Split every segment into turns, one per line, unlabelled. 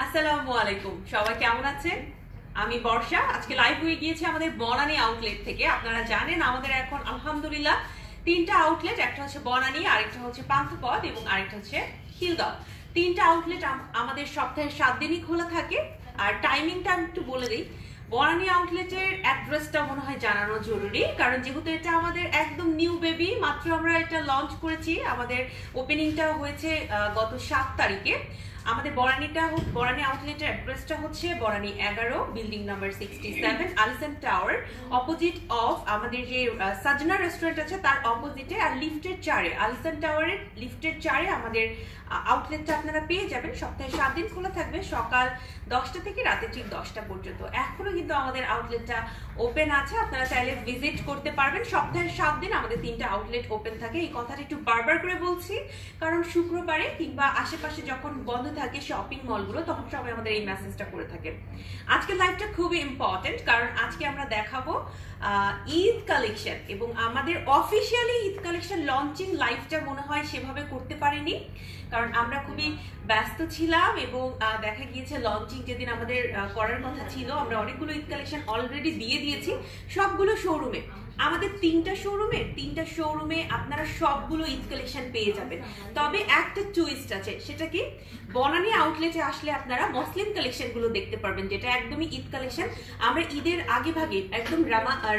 আসসালামু আলাইকুম, সবাই কেমন আছেন? আমি বর্ষা। আজকে লাইভ হয়ে গিয়েছি আমাদের বনানী আউটলেট থেকে। আপনারা জানেন আমাদের এখন আলহামদুলিল্লাহ তিনটা আউটলেট, একটা হচ্ছে বনানী, আরেকটা হচ্ছে পান্থপথ এবং আরেকটা হচ্ছে খিলগাঁও। তিনটা আউটলেট আমাদের সপ্তাহে 7 দিনই খোলা থাকে। আর টাইমিংটা আমি একটু বলে দিই। বনানী আউটলেটের অ্যাড্রেসটা মনে হয় জানানো জরুরি, কারণ যেহেতু এটা আমাদের একদম নিউ বেবি, মাত্র আমরা এটা লঞ্চ করেছি। আমাদের ওপেনিংটা হয়েছে গত 7 তারিখে। আমাদের বনানী আউটলেটের অ্যাড্রেসটা হচ্ছে Banani 11, building number 67, Alishan tower, opposite of আমাদের যে সাজনা রেস্টুরেন্ট আছে তার অপোজিটে, আর লিফটের 4-এ, আলিসান টাওয়ারের লিফটের 4-এ আমাদের আউটলেটটা আপনারা পেয়ে যাবেন। সপ্তাহে 7 দিন খোলা থাকবে, সকাল 10টা থেকে রাতে ঠিক 10টা পর্যন্ত। এখনো কিন্তু আমাদের আউটলেটটা ওপেন আছে, আপনারা চাইলে ভিজিট করতে পারবেন। সপ্তাহে 7 দিন আমাদের তিনটা আউটলেট ওপেন থাকে। এই কথাটা একটু বারবার করে বলছি, কারণ শুক্রবারে কিংবা আশেপাশে যখন বন্ধ থাকে শপিং মলগুলো, তখন সবাই আমাদের এই মেসেজটা করে থাকে। আজকে লাইভটা খুবই ইম্পর্টেন্ট, কারণ আজকে আমরা দেখাবো ঈদ কালেকশন, এবং আমাদের অফিসিয়ালি ঈদ কালেকশন লঞ্চিং লাইভটা মনে হয় সেভাবে করতে পারিনি, কারণ আমরা খুবই ব্যস্ত ছিলাম। এবং দেখা গিয়েছে লঞ্চিং যেদিন আমাদের করার কথা ছিল, আমরা অনেকগুলো ঈদ কালেকশন অলরেডি দিয়ে দিয়েছি সবগুলো শোরুমে। আমাদের তিনটা শোরুমে আপনারা সবগুলো ঈদ কালেকশন পেয়ে যাবেন। তবে একটা টুইস্ট আছে, সেটা কি, বনানী আউটলেটে আসলে আপনারা মুসলিম কালেকশন গুলো দেখতে পারবেন, যেটা একদমই ঈদ কালেকশন। আমরা ঈদের আগে ভাগে একদম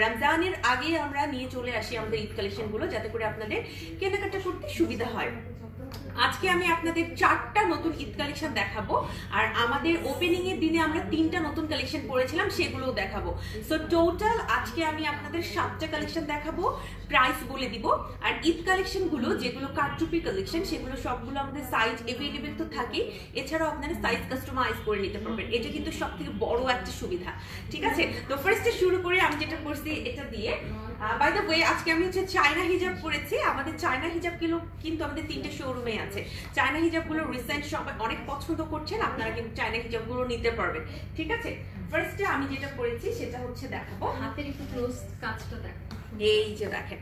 রমজানের আগে আমরা নিয়ে চলে আসি আমাদের ঈদ কালেকশন গুলো, যাতে করে আপনাদের কেনাকাটা করতে সুবিধা হয়। আজকে আমি আপনাদের 4টা নতুন ঈদ কালেকশন দেখাবো, আর আমাদের ওপেনিং এর দিনে আমরা 3টা নতুন কালেকশন পরেছিলাম, সেগুলোও দেখাবো। সো টোটাল আজকে আমি আপনাদের 7টা কালেকশন দেখাবো, প্রাইস বলে দিব। আর ঈদ কালেকশন গুলো যেগুলো কারচুপি কালেকশন, সেগুলো সবগুলো আমাদের সাইজ এভেলেবেল তো থাকে, এছাড়াও আপনারা সাইজ কাস্টমাইজ করে নিতে পারবেন। এটা কিন্তু সবথেকে বড় একটা সুবিধা, ঠিক আছে? তো ফার্স্টে শুরু করে আমি যেটা করছি এটা দিয়ে। বাই দ্য ওয়ে, আজকে আমি হচ্ছে চায়না হিজাব পরেছি। আমাদের চায়না হিজাবগুলো কিন্তু আমাদের 3টে শোরুমে আছে। চায়না হিজাবগুলো রিসেন্ট সবাই অনেক পছন্দ করছেন, আপনারা কিন্তু চায়না হিজাবগুলো নিতে পারবেন, ঠিক আছে? ফার্স্টে আমি যেটা পরেছি সেটা হচ্ছে দেখাবো,
হাতের একটু ক্লোজ কাজটা দেখো।
এই যে দেখেন,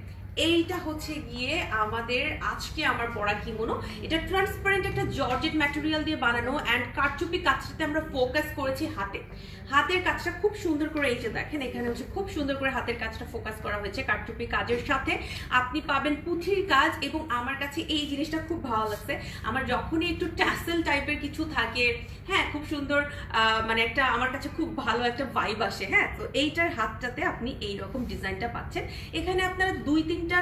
এইটা হচ্ছে গিয়ে আমাদের আজকে আমার পরা কিমোনো। এটা ট্রান্সপারেন্ট একটা জর্জেট ম্যাটেরিয়াল দিয়ে বানানো, অ্যান্ড কারচুপি কাজটাতে আমরা ফোকাস করেছি হাতের কাজটা খুব সুন্দর করে। এই যে দেখেন, এখানে হচ্ছে খুব সুন্দর করে হাতের কাজটা ফোকাস করা হয়েছে। কারচুপি কাজের সাথে আপনি পাবেন পুঁথির কাজ, এবং আমার কাছে এই জিনিসটা খুব ভালো লাগছে। আমার যখনই একটু ট্যাসেল টাইপের কিছু থাকে, হ্যাঁ, খুব সুন্দর, মানে একটা আমার কাছে খুব ভালো একটা ভাইব আসে। হ্যাঁ, তো এইটার হাতটাতে আপনি এইরকম ডিজাইনটা পাচ্ছেন। এখানে আপনারা 2-3টা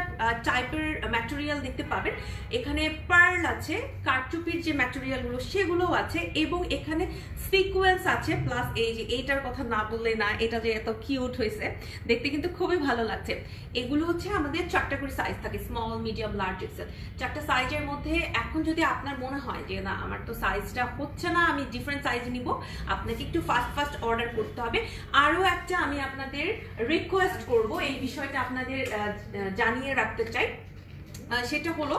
টাইপের ম্যাটেরিয়াল দেখতে পাবেন। এখানে পার্ল আছে, কারচুপির যে ম্যাটেরিয়ালগুলো সেগুলোও আছে, এবং এখানে সিকোয়েন্স আছে, প্লাস এই যে এইটার কথা না বললে না, এটা যে এত কিউট হয়েছে দেখতে, কিন্তু খুবই ভালো লাগছে। এগুলো হচ্ছে আমাদের 4টা করে সাইজ থাকে, স্মল, মিডিয়াম, লার্জ, এক্সেল। 4টা সাইজের মধ্যে এখন যদি আপনার মনে হয় যে না, আমার তো সাইজটা হচ্ছে না, আমি ডিফারেন্ট সাইজ নিব, আপনাকে একটু ফাস্ট অর্ডার করতে হবে। আরও একটা আমি আপনাদের রিকোয়েস্ট করব, এই বিষয়টা আপনাদের জানিয়ে রাখতে চাই, সেটা হলো,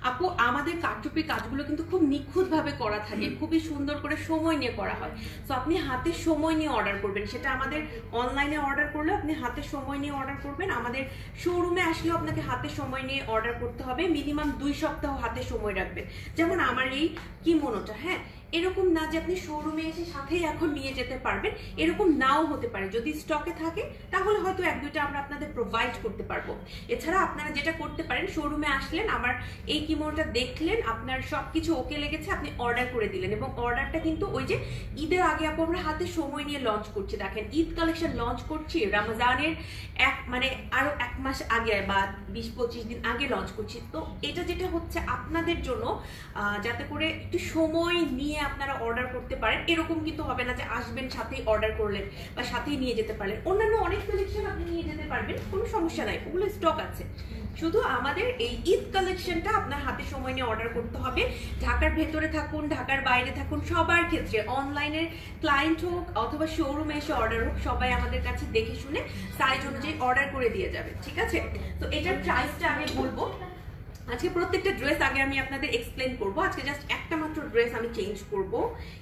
আপু, আমাদের কারচুপি কাজগুলো কিন্তু খুব নিখুঁতভাবে করা থাকে, খুবই সুন্দর করে সময় নিয়ে করা হয়। সো আপনি হাতে সময় নিয়ে অর্ডার করবেন, সেটা আমাদের অনলাইনে অর্ডার করলে আপনি হাতে সময় নিয়ে অর্ডার করবেন, আমাদের শোরুমে আসলেও আপনাকে হাতে সময় নিয়ে অর্ডার করতে হবে। মিনিমাম 2 সপ্তাহ হাতে সময় রাখবেন। যেমন আমার এই কিমোনোটা, হ্যাঁ, এরকম না যে আপনি শোরুমে এসে সাথেই এখন নিয়ে যেতে পারবেন, এরকম নাও হতে পারে। যদি স্টকে থাকে তাহলে হয়তো 1-2টা আমরা আপনাদের প্রোভাইড করতে পারবো। এছাড়া আপনারা যেটা করতে পারেন, শোরুমে আসলেন, আমার এই কিমোনটা দেখলেন, আপনার সবকিছু ওকে লেগেছে, আপনি অর্ডার করে দিলেন। এবং অর্ডারটা কিন্তু ওই যে ঈদের আগে আপু আমরা হাতে সময় নিয়ে লঞ্চ করছি। দেখেন, ঈদ কালেকশন লঞ্চ করছি রমজানের মানে আরো 1 মাস আগে বা 20-25 দিন আগে লঞ্চ করছি। তো এটা যেটা হচ্ছে আপনাদের জন্য, যাতে করে একটু সময় নিয়ে আপনারা অর্ডার করতে পারেন। এরকম কিন্তু হবে না যে আসবেন সাথেই অর্ডার করলেন বা সাথেই নিয়ে যেতে পারলেন। অন্যান্য অনেক কালেকশন আপনি নিয়ে যেতে পারবেন, কোনো সমস্যা নাই, ওগুলো স্টক আছে। শুধু আমাদের এই ঈদ কালেকশনটা আপনার হাতে সময় নিয়ে অর্ডার করতে হবে। ঢাকার ভেতরে থাকুন, ঢাকার বাইরে থাকুন, সবার ক্ষেত্রে, অনলাইনের ক্লায়েন্ট হোক অথবা শোরুমে এসে অর্ডার হোক, সবাই আমাদের কাছে দেখে শুনে সাইজ অনুযায়ী অর্ডার করে দিয়ে যাবে, ঠিক আছে? তো এটার প্রাইসটা আমি বলবো। আজকে প্রত্যেকটা ড্রেস আগে আমি আপনাদের এক্সপ্লেন করবো। আজকে জাস্ট একটা মাত্র ড্রেস আমি চেঞ্জ করব।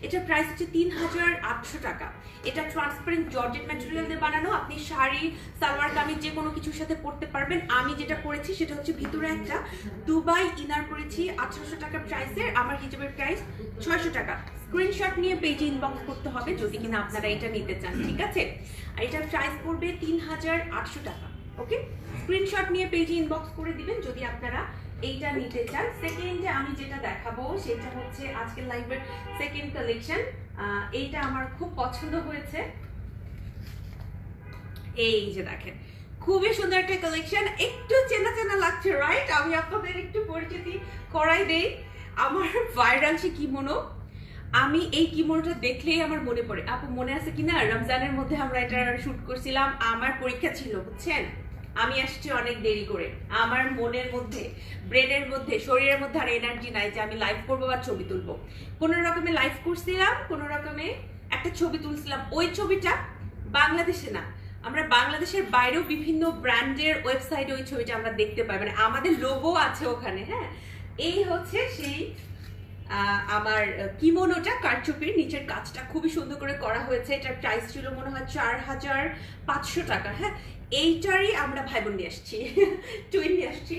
এটার প্রাইস হচ্ছে ৩,৮০০ টাকা। এটা ট্রান্সপারেন্ট জর্জেট ম্যাটেরিয়াল দিয়ে বানানো, আপনি শাড়ি সালোয়ার কামিজ যে কোনো কিছুর সাথে পরতে পারবেন। আমি যেটা করেছি সেটা হচ্ছে ভিতরে একটা দুবাই ইনার করেছি ১৮০০ টাকা প্রাইসের, আমার হিজাবের প্রাইস ৬০০ টাকা। স্ক্রিনশট নিয়ে পেজে ইনবক্স করতে হবে যদি কিনা আপনারা এটা নিতে চান, ঠিক আছে? আর এটার প্রাইস পড়বে ৩,৮০০ টাকা। ওকে, স্ক্রিনশট নিয়ে পেজে ইনবক্স করে দিবেন যদি আপনারা এইটা নিতে চান। সেকেন্ডে আমি যেটা দেখাবো সেটা হচ্ছে আজকের লাইভের সেকেন্ড কালেকশন। এইটা আমার খুব পছন্দ হয়েছে। এই যে দেখেন, খুবই সুন্দর একটা কালেকশন, একটু চেনা চেনা লাগছে, রাইট? আমি আপনাদের একটু পরিচিতি করাই দেই। আমার ভাইরাল সে কিমোনো, আমি এই কিমোনোটা দেখলেই আমার মনে পড়ে। আপু মনে আছে কিনা রমজানের মধ্যে আমরা এটা শুট করছিলাম, আমার পরীক্ষা ছিল বুঝছেন, আমি আসছি অনেক দেরি করে, আমার মনের মধ্যে ব্রেনের মধ্যে শরীরের মধ্যে আর এনার্জি নাই যে আমি লাইভ করবো বা ছবি তুলবো। কোনো রকমে লাইভ করছিলাম, কোনো রকমে একটা ছবি তুলছিলাম। ওই ছবিটা বাংলাদেশে না, আমরা বাংলাদেশের বাইরেও বিভিন্ন ব্র্যান্ডের ওয়েবসাইটে ওই ছবিটা আমরা দেখতে পাই, মানে আমাদের লোগো আছে ওখানে। হ্যাঁ, এই হচ্ছে সেই আমার কিমোনোটা, কারচুপির নিচের কাজটা খুবই সুন্দর করে করা হয়েছে। এটার প্রাইস ছিল মনে হয় ৪,৫০০ টাকা। হ্যাঁ, এইটারই আমরা ভাই বোন নিয়ে আসছি, টুইন নিয়ে আসছি।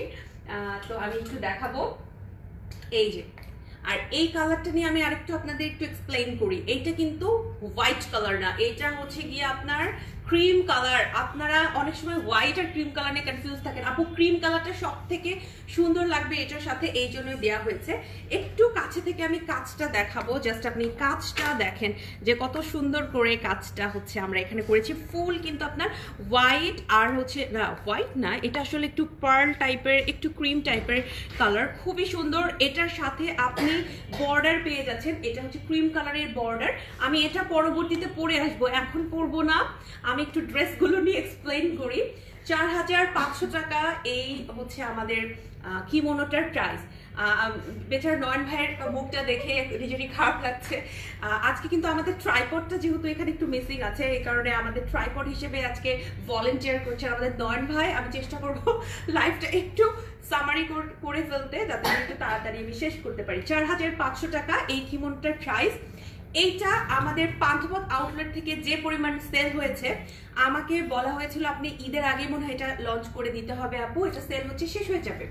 তো আমি একটু দেখাবো, এই যে। আর এই কালারটা নিয়ে আমি আরেকটু আপনাদের একটু এক্সপ্লেইন করি। এইটা কিন্তু হোয়াইট কালার না, এটা হচ্ছে গিয়ে আপনার ক্রিম কালার। আপনারা অনেক সময় হোয়াইট আর ক্রিম কালার নিয়ে কনফিউজ থাকেন। আপু ক্রিম কালারটা সব থেকে সুন্দর লাগবে এটার সাথে, এই জন্যই দেওয়া হয়েছে। একটু কাছে থেকে আমি কাজটা দেখাবো, জাস্ট আপনি কাজটা দেখেন যে কত সুন্দর করে কাজটা হচ্ছে আমরা এখানে করেছি। ফুল কিন্তু আপনার হোয়াইট আর হচ্ছে না, হোয়াইট না, এটা আসলে একটু পার্ল টাইপের, একটু ক্রিম টাইপের কালার, খুবই সুন্দর। এটার সাথে আপনি বর্ডার পেয়ে যাচ্ছেন, এটা হচ্ছে ক্রিম কালারের বর্ডার। আমি এটা পরবর্তীতে পরে আসবো, এখন পরবো না, আমি একটু ড্রেসগুলো নিয়ে এক্সপ্লেইন করি। ৪,৫০০ টাকা এই হচ্ছে আমাদের কিমোনোটার প্রাইস। বেচারা নয়ন ভাইয়ের মুখটা দেখে নিজেরই খারাপ লাগছে। আজকে কিন্তু আমাদের ট্রাইপডটা যেহেতু এখানে একটু মিসিং আছে, এই কারণে আমাদের ট্রাইপড হিসেবে আজকে ভলেন্টিয়ার করছেন আমাদের নয়ন ভাই। আমি চেষ্টা করবো লাইভটা একটু সামারি করে ফেলতে, যাতে একটু তাড়াতাড়ি আমি শেষ করতে পারি। ৪,৫০০ টাকা এই কিমোনোটার প্রাইস। এইটা আমাদের পান্থপথ আউটলেট থেকে যে পরিমাণ সেল হয়েছে, আমাকে বলা হয়েছিল আপনি ঈদের আগে মনে হয় এটা লঞ্চ করে দিতে হবে আপু, এটা সেল হচ্ছে, শেষ হয়ে যাবে।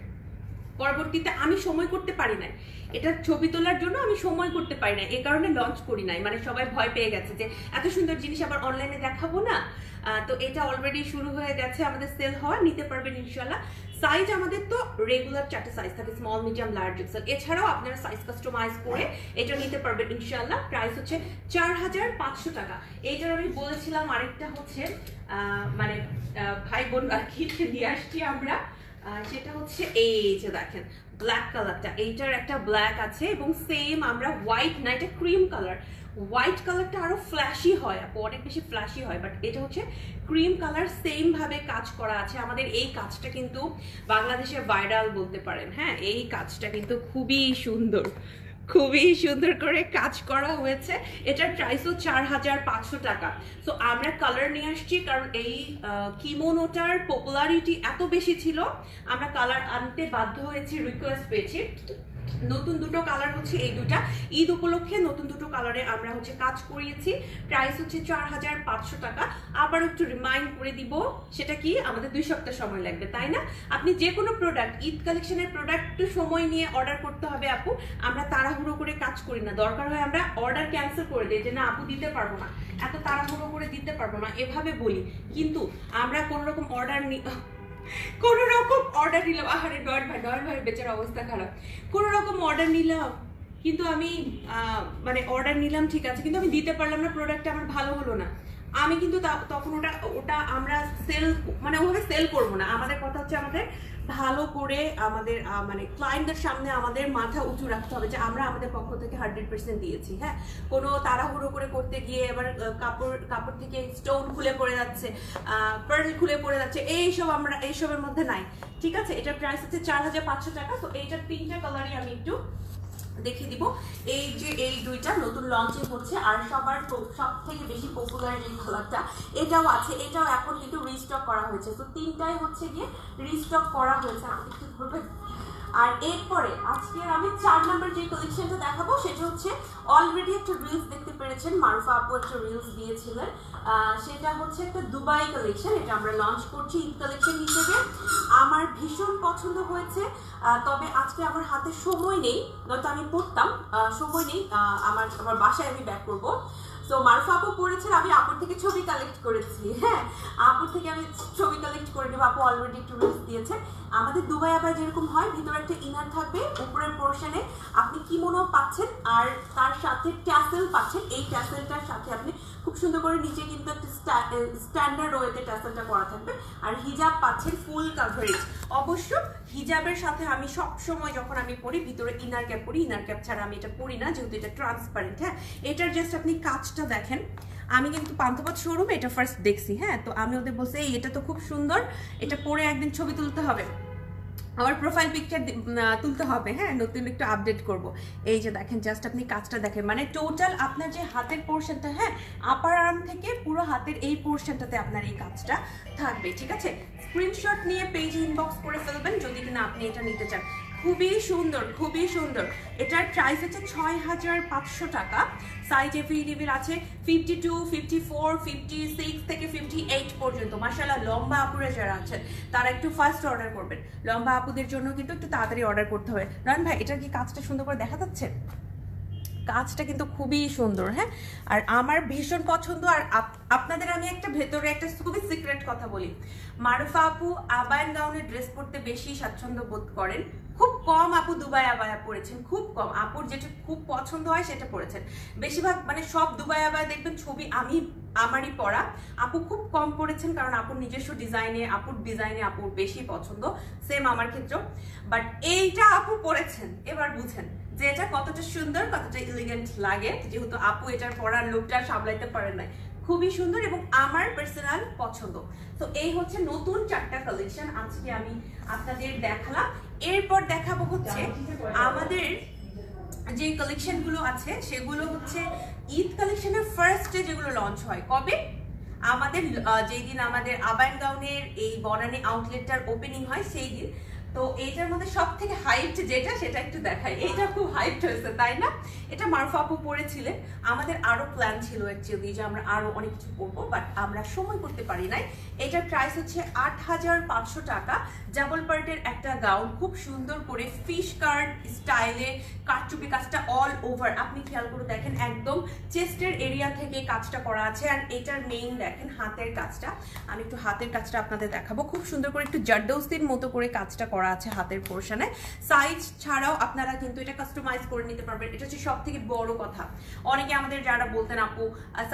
পরবর্তীতে আমি সময় করতে পারি নাই, এটা ছবি তোলার জন্য আমি সময় করতে পারি না, এই কারণে লঞ্চ করি নাই। মানে সবাই ভয় পেয়ে গেছে যে এত সুন্দর জিনিস আবার অনলাইনে দেখাবো না। তো এটা অলরেডি শুরু হয়ে গেছে আমাদের সেল হওয়া, নিতে পারবেন ইনশাল্লাহ। সাইজ আমাদের তো রেগুলার 4টে সাইজ থাকে, স্মল, মিডিয়াম, লার্জ, এক্সেল। এছাড়াও আপনারা সাইজ কাস্টমাইজ করে এটা নিতে পারবেন ইনশাল্লাহ। প্রাইস হচ্ছে ৪,৫০০ টাকা। এইটার আমি বলেছিলাম আরেকটা হচ্ছে মানে ভাই বোন আর কি নিয়ে আসছি আমরা, সেটা হচ্ছে এই যে দেখেন ব্ল্যাক কালারটা, এইটার একটা ব্ল্যাক আছে এবং সেম আমরা হোয়াইট না, এটা ক্রিম কালার। হোয়াইট কালারটা আরো ফ্ল্যাশি হয় আপু, অনেক বেশি ফ্ল্যাশি হয়, বাট এটা হচ্ছে ক্রিম কালার, সেম ভাবে কাজ করা আছে। আমাদের এই কাজটা কিন্তু বাংলাদেশের ভাইরাল বলতে পারেন। হ্যাঁ, এই কাজটা কিন্তু খুবই সুন্দর, খুবই সুন্দর করে কাজ করা হয়েছে। এটার প্রাইসও ৪,৫০০ টাকা। সো আমরা কালার নিয়ে আসছি, কারণ এই কিমোনোটার পপুলারিটি এত বেশি ছিল, আমরা কালার আনতে বাধ্য হয়েছি, রিকোয়েস্ট পেয়েছি। নতুন দুটো কালার হচ্ছে এই দুটা, ঈদ উপলক্ষে নতুন দুটো কালারে আমরা হচ্ছে কাজ করিয়েছি। প্রাইস হচ্ছে ৪,৫০০ টাকা। আবার একটু রিমাইন্ড করে দিব, সেটা কি আমাদের 2 সপ্তাহ সময় লাগবে, তাই না? আপনি যে কোনো প্রোডাক্ট, ঈদ কালেকশনের প্রোডাক্ট একটু সময় নিয়ে অর্ডার করতে হবে আপু। আমরা তাড়াহুড়ো করে কাজ করি না, দরকার হয় আমরা অর্ডার ক্যান্সেল করে দিই যে না আপু দিতে পারবো না, এত তাড়াহুড়ো করে দিতে পারবো না, এভাবে বলি। কিন্তু আমরা কোনো রকম অর্ডার নিলাম, আহারে নয়ন ভাই বেচার অবস্থা খারাপ, কোনো রকম অর্ডার নিলাম, কিন্তু আমি মানে অর্ডার নিলাম ঠিক আছে, কিন্তু আমি দিতে পারলাম না, প্রোডাক্টটা আমার ভালো হলো না, আমি কিন্তু তখন ওটা আমরা সেল মানে ওভাবে সেল করবো না। আমাদের কথা হচ্ছে আমাদের ভালো করে আমাদের মানে ক্লায়েন্টদের সামনে আমাদের মাথা উঁচু রাখতে হবে যে আমরা আমাদের পক্ষ থেকে 100% দিয়েছি। হ্যাঁ, কোনো তাড়াহুড়ো করে করতে গিয়ে এবার কাপড় থেকে স্টোন খুলে পড়ে যাচ্ছে, পার্ল খুলে পড়ে যাচ্ছে, আমরা এইসবের মধ্যে নাই, ঠিক আছে? এটার প্রাইস হচ্ছে ৪,৫০০ টাকা। তো এইটার 3টা কালারই আমি একটু দেখিয়ে দিব। এই যে এই দুইটা নতুন লঞ্চিং হচ্ছে, আর সব থেকে বেশি পপুলার যে কালারটা এটাও আছে, এটাও এখন কিন্তু রিস্টক করা হয়েছে। তো 3টাই হচ্ছে গিয়ে রিস্টক করা হয়েছে। আমি একটু ধরবেন, আর এরপরে আজকে আমি 4 নাম্বার যে কালেকশনটা দেখাবো সেটা হচ্ছে অলরেডি একটা রিলস দেখতে পেরেছেন, মারুফা আপু একটা রিলস দিয়েছিলেন, সেটা হচ্ছে একটা দুবাই কালেকশন। এটা আমরা লঞ্চ করছি ঈদ কালেকশন হিসেবে। আমার ভীষণ পছন্দ হয়েছে, তবে আজকে আমার হাতে সময় নেই, নয়তো আমি পড়তাম, সময় নেই, আমার বাসায় আমি ব্যাক করবো। তো মারুফা আপু পড়েছেন, আমি আপুর থেকে ছবি কালেক্ট করেছি। হ্যাঁ, আপুর থেকে আমি ছবি কালেক্ট করে নেবো। আপু অলরেডি একটু রিলস দিয়েছে। আমাদের দুবাই আবার যেরকম হয়, ভিতরে একটা ইনার থাকবে, উপরের পোর্শনে আপনি কিমোনো পাচ্ছেন আর তার সাথে ট্যাসেল পাচ্ছেন। এই ট্যাসেলটার সাথে আপনি খুব সুন্দর করে নিচে কিন্তু একটা স্ট্যান্ডার্ড ওয়েতে ট্যাসেলটা করা থাকবে, আর হিজাব পাচ্ছেন ফুল কাভারেজ। অবশ্য হিজাবের সাথে আমি সব সময় যখন আমি পরি ভিতরে ইনার ক্যাপ পরি, ইনার ক্যাপ ছাড়া আমি এটা পরি না, যেহেতু এটা ট্রান্সপারেন্ট। হ্যাঁ, এটার জাস্ট আপনি কাজটা দেখেন। আমি কিন্তু পান্থপথ শোরুমে এটা ফার্স্ট দেখছি। হ্যাঁ, তো আমি ওদের বলছি এটা তো খুব সুন্দর, এটা পরে একদিন ছবি তুলতে হবে, আমার প্রোফাইল পিকচার তুলতে হবে। হ্যাঁ, নতুন একটু আপডেট করব। এই যে দেখেন, জাস্ট আপনি কাজটা দেখেন, মানে টোটাল আপনার যে হাতের পোর্শনটা, হ্যাঁ, আপার আর্ম থেকে পুরো হাতের এই পোর্শনটাতে আপনার এই কাজটা থাকবে। ঠিক আছে, স্ক্রিনশট নিয়ে পেজে ইনবক্স করে ফেলবেন যদি কিনা আপনি এটা নিতে চান। খুবই সুন্দর, খুবই সুন্দর। এটার প্রাইস হচ্ছে 6500 টাকা। সাইজ এভেলেবেল আছে 52, 54, 56 থেকে 58 পর্যন্ত। মাশাআল্লাহ, লম্বা আপুরা যারা আছেন তারা একটু ফার্স্ট অর্ডার করবেন। লম্বা আপুদের জন্য কিন্তু একটু তাড়াতাড়ি অর্ডার করতে হবে। রয়ন ভাই, এটার কি কাজটা সুন্দর করে দেখা যাচ্ছে? কাজটা কিন্তু খুবই সুন্দর। হ্যাঁ, আর আমার ভীষণ পছন্দ। আর আপনাদের আমি একটা ভেতরে একটা খুবই সিক্রেট কথা বলি, মারুফা আপু আবায়ান গাউনের ড্রেস পরতে বেশি স্বাচ্ছন্দ্য বোধ করেন। খুব কম আপু দুবাই আবায়া পরেছেন, খুব কম। আপুর যেটা খুব পছন্দ হয় সেটা পরেছেন। বেশিরভাগ মানে সব দুবাই আবায়া দেখবেন ছবি আমারই পরা। আপু খুব কম পরেছেন, কারণ আপুর নিজস্ব ডিজাইনে, আপুর বেশি পছন্দ। সেম আমার ক্ষেত্রেও। বাট এইটা আপু পরেছেন, এবার বুঝেন যে এটা কতটা সুন্দর, কতটা এলিগেন্ট লাগে, যেহেতু আপু এটার পরার লুকটা সামলাইতে পারেন নাই। খুবই সুন্দর এবং আমার পার্সোনাল পছন্দ। তো এই হচ্ছে নতুন 4টা কালেকশন আজকে আমি আপনাদের দেখালাম। এরপর দেখাবো হচ্ছে আমাদের যে কালেকশন গুলো আছে সেগুলো হচ্ছে ঈদ কালেকশনের ফার্স্টে যেগুলো লঞ্চ হয়। কবে? আমাদের যেই দিন আমাদের আবায়ান গাউনের এই বনানী আউটলেটটার ওপেনিং হয় সেই দিন। তো এইটার মধ্যে সব থেকে হাইট যেটা, সেটা একটু দেখাই। এটা খুব হাইট হয়েছে, তাই না? এটা মারুফা আপু পরেছিলেন। আমাদের আরো প্ল্যান ছিল অ্যাকচুয়ালি যে আমরা আরো অনেক কিছু করবো, বাট আমরা সময় করতে পারি নাই। এটার প্রাইস হচ্ছে 8500 টাকা। ডাবল পার্টের একটা গাউন, খুব সুন্দর করে ফিশ কার্ড স্টাইলে কারচুপি কাজটা অল ওভার। আপনি খেয়াল করে দেখেন, একদম চেস্টের এরিয়া থেকে কাজটা করা আছে। আর এটার মেইন দেখেন হাতের কাজটা। আমি একটু হাতের কাজটা আপনাদের দেখাবো। খুব সুন্দর করে একটু জারদৌসির মতো করে কাজটা করা আছে হাতের পোর্শনে। সাইজ ছাড়াও আপনারা কিন্তু এটা কাস্টমাইজ করে নিতে পারবেন। এটা হচ্ছে সব থেকে বড় কথা। অনেকে আমাদের যারা বলতেন আপু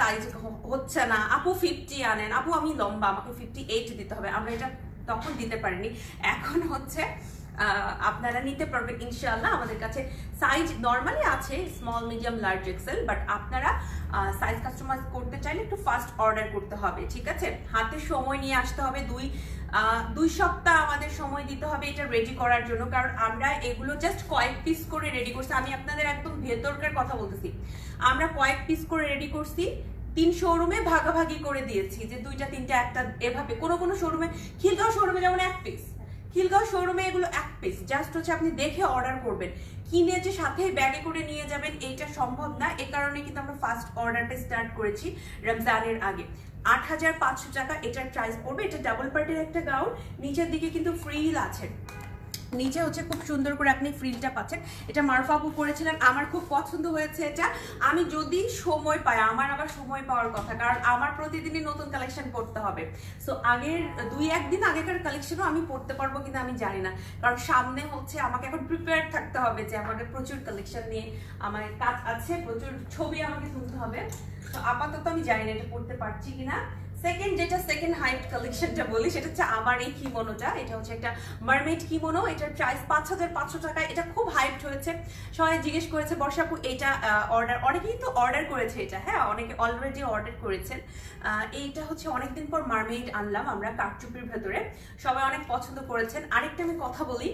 সাইজ হচ্ছে না, আপু 50 আনেন, আপু আমি লম্বা, আমাকে 58 দিতে হবে। আমরা এটা তখন দিতে পারিনি, এখন হচ্ছে আপনারা নিতে পারবেন ইনশাআল্লাহ। আমাদের কাছে সাইজ নরমালি আছে small, medium, large, XL, but আপনারা সাইজ কাস্টমাইজ করতে চাইলে একটু ফাস্ট অর্ডার করতে হবে। ঠিক আছে, হাতে সময় নিয়ে আসতে হবে। 2 সপ্তাহ আমাদের সময় দিতে হবে এটা রেডি করার জন্য, কারণ আমরা এগুলো জাস্ট কয়েক পিস করে রেডি করছি। আমি আপনাদের একদম ভেতরকার কথা বলতেছি। আমরা কয়েক পিস করে রেডি করছি, 3 শোরুমে ভাগাভাগি করে দিয়েছি, যে 2টা 3টা একটা এভাবে। কোনো শোরুমে, খিলগাঁও শোরুমে যেমন 1 পিস, খিলগাঁও শোরুমে এগুলো 1 পিস। জাস্ট হচ্ছে আপনি দেখে অর্ডার করবেন, কিনে যে সাথে ব্যাগে করে নিয়ে যাবেন এইটা সম্ভব না। এ কারণে কিন্তু আমরা ফার্স্ট অর্ডারটা স্টার্ট করেছি রমজানের আগে। 8500 টাকা এটার প্রাইস পড়বে। এটা ডাবল পার্টের একটা গাউন, নিচের দিকে কিন্তু ফ্রিল আছে। নিচে হচ্ছে খুব সুন্দর করে আপনি ফ্রিলটা পাচ্ছেন। এটা মারুফা আপু পরেছিলেন, আমার খুব পছন্দ হয়েছে এটা। আমি যদি সময় পাই, আমার আবার সময় পাওয়ার কথা, কারণ আমার প্রতিদিনই নতুন কালেকশন পড়তে হবে। সো আগের 2-1 দিন আগেকার কালেকশনও আমি পড়তে পারবো কিনা আমি জানি না, কারণ সামনে হচ্ছে আমাকে এখন প্রিপেয়ার থাকতে হবে যে আমাদের প্রচুর কালেকশন নিয়ে আমার কাজ আছে, প্রচুর ছবি আমাকে তুলতে হবে। তো আপাতত আমি জানি না এটা পড়তে পারছি কিনা। সেকেন্ড হাইট কালেকশনটা বলি, সেটা হচ্ছে আমার এই কিমোনোটা। এটা হচ্ছে একটা মারমেড কিমোনো। এটার প্রাইস 5500 টাকা। এটা খুব হাইট হয়েছে। সবাই জিজ্ঞেস করেছে বর্ষাপু এটা অনেকেই তো অর্ডার করেছে এটা। হ্যাঁ, অনেকে অলরেডি অর্ডার করেছেন। এইটা হচ্ছে অনেকদিন পর মারমেড আনলাম আমরা কারচুপির ভেতরে, সবাই অনেক পছন্দ করেছেন। আরেকটা আমি কথা বলি,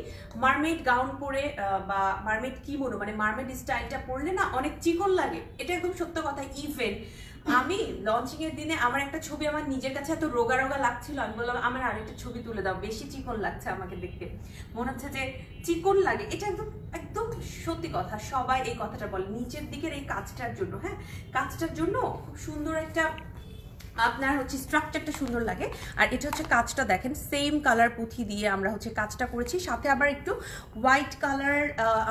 মারমেড গাউন পরে বা মারমেড কিমোনো মানে মারমেড স্টাইলটা পরলে না অনেক চিকন লাগে, এটা একদম সত্য কথা। ইভেন আমি লঞ্চিং এর দিনে আমার একটা ছবি আমার নিজের কাছে এত রোগা রোগা লাগছিল, আমি বললাম আমার আরেকটা ছবি তুলে দাও, বেশি চিকন লাগছে আমাকে দেখতে, মনে হচ্ছে যে চিকন লাগে। এটা একদম একদম সত্যি কথা, সবাই এই কথাটা বলে নিচের দিকের এই কাজটার জন্য। হ্যাঁ, কাজটার জন্য খুব সুন্দর একটা আপনার হচ্ছে স্ট্রাকচারটা সুন্দর লাগে। আর এটা হচ্ছে কাজটা দেখেন, সেম কালার পুঁথি দিয়ে আমরা হচ্ছে কাজটা করেছি, সাথে আবার একটু হোয়াইট কালার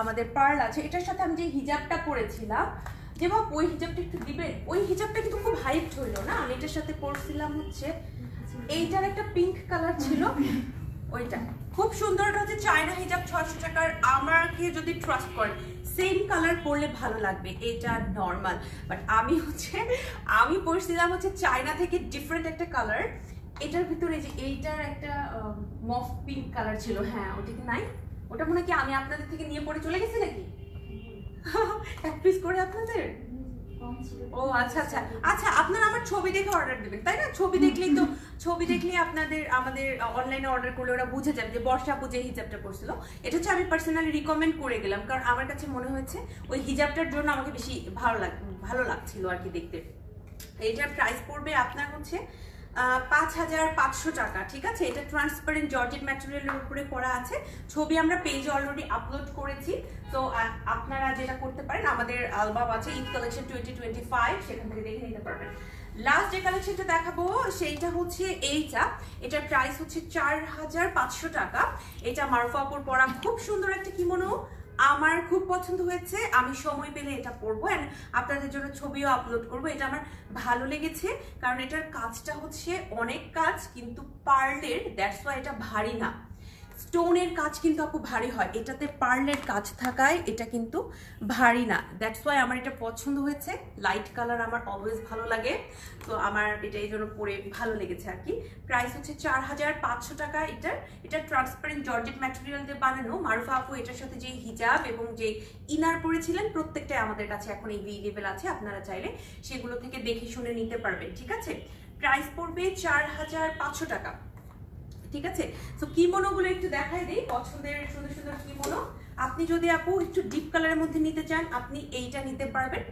আমাদের পার্ল আছে। এটার সাথে আমি যে হিজাবটা পরেছিলাম, যে বাবা ওই হিজাবটা একটু দিবেন, ওই হিজাবটা কিন্তু খুব হাইট হইলো না। আমি এটার সাথে পরছিলাম হচ্ছে এইটার একটা পিঙ্ক কালার ছিল, ওইটা খুব সুন্দর। এটা হচ্ছে চায়না হিজাব, 600 টাকার। আমাকে যদি ট্রাস্ট করেন সেম কালার পরলে ভালো লাগবে, এটা নর্মাল। বাট আমি পরছিলাম হচ্ছে চায়না থেকে ডিফারেন্ট একটা কালার। এটার ভিতরে যে এইটার একটা মফ পিঙ্ক কালার ছিল। হ্যাঁ, ওটা কি নাই? ওটা মনে কি আমি আপনাদের থেকে নিয়ে পরে চলে গেছি নাকি? এক পিস করে আপনাদের? ও আচ্ছা আচ্ছা আচ্ছা, আপনারা আমার ছবি দেখে অর্ডার দেবেন তাই না? ছবি দেখলেই আপনাদের আমাদের অনলাইনে অর্ডার করলে ওরা বুঝে যাবে যে বর্ষা আপু যে হিজাবটা পরছিল। এটা হচ্ছে আমি পার্সোনালি রিকমেন্ড করে গেলাম, কারণ আমার কাছে মনে হয়েছে ওই হিজাবটার জন্য আমাকে বেশি ভালো লাগছিল আর কি দেখতে। এটার প্রাইস পড়বে আপনার হচ্ছে 5500 টাকা। ঠিক আছে, এটা ট্রান্সপারেন্ট জর্জেট ম্যাটেরিয়ালের উপরে করা আছে। ছবি আমরা পেজে অলরেডি আপলোড করেছি। তো আপনারা যেটা করতে পারেন, আমাদের অ্যালবাম আছে ঈদ কালেকশন 2025, সেখান থেকে দেখে নিতে পারবেন। লাস্ট যে কালেকশনটা দেখাবো সেইটা হচ্ছে এইটা। এটার প্রাইস হচ্ছে 4500 টাকা। এটা মারুফা আপুর পরা খুব সুন্দর একটা কিমোনো, আমার খুব পছন্দ হয়েছে। আমি সময় পেলে এটা পরবো এন্ড আপনাদের জন্য ছবিও আপলোড করব। এটা আমার ভালো লেগেছে কারণ এটার কাজটা হচ্ছে অনেক কাজ, কিন্তু পার্লের, দ্যাটস ওয়াই এটা ভারী না। স্টোনের কাজ কিন্তু আপু ভারী হয়, এটাতে পার্লের কাজ থাকায় এটা কিন্তু ভারী না। দ্যাটস ওয়াই আমার এটা পছন্দ হয়েছে। লাইট কালার আমার অলওয়েজ ভালো লাগে, তো আমার এটা এই জন্য পরে ভালো লেগেছে আর কি। প্রাইস হচ্ছে 4500 টাকা। এটা ট্রান্সপারেন্ট জর্জেট ম্যাটেরিয়াল দিয়ে বানানো। মারুফা আপু এটার সাথে যে হিজাব এবং যে ইনার পরেছিলেন প্রত্যেকটাই আমাদের কাছে এখন এভেইলেবল আছে, আপনারা চাইলে সেগুলো থেকে দেখে শুনে নিতে পারবেন। ঠিক আছে, প্রাইস পড়বে 4500 টাকা। ঠিক আছে, তো কিমোনো গুলো একটু দেখাই দিই, পছন্দের সুন্দর সুন্দর কিমোনো। আপনি যদি আপু একটু ডিপ কালারের মধ্যে নিতে চান, আপনি এইটা নিতে পারবেন